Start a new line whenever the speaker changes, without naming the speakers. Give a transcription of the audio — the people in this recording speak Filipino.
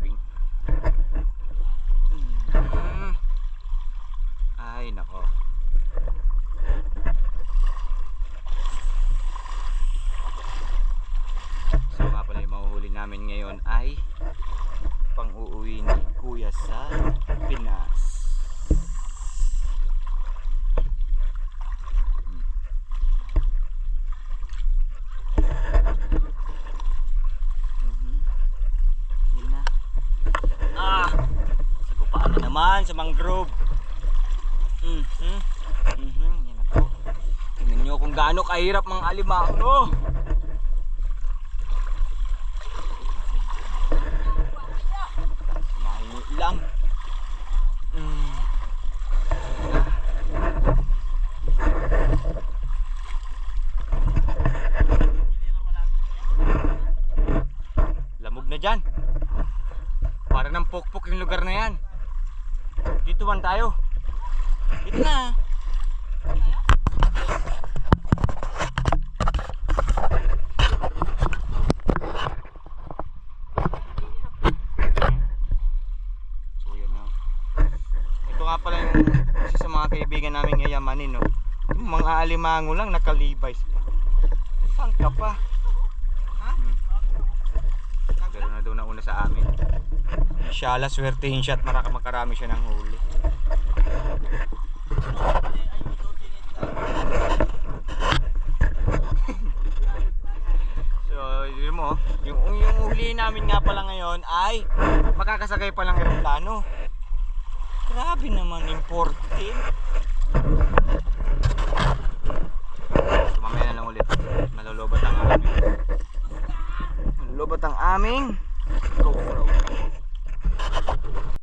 sabing. Ay nako. So nga pala yung mahuhuli namin ngayon ay pang-uuwi ni Kuya sa Pinas. Yun na. Sagupaan na naman sa mangrove. Yan na po. Tingnan nyo kung gaano kahirap mga alimango. Mahingi lang. Lamog na dyan. Para ng pokpok yung lugar na yan. Dito man tayo. Dito na. So yan na. Ito nga pala yung isa sa mga kaibigan namin yayamanin, no? Yung mga alimango lang nakalibays pa. Saan ka pa? Pero na doon na una sa amin. Inshallah swertehin siya at makarami siya ng huli. So yun mo, yung huli namin nga pala ngayon ay makakasakay pa ng eroplano. Grabe naman, imported. So mamaya na lang ulit. Malulobot ang aming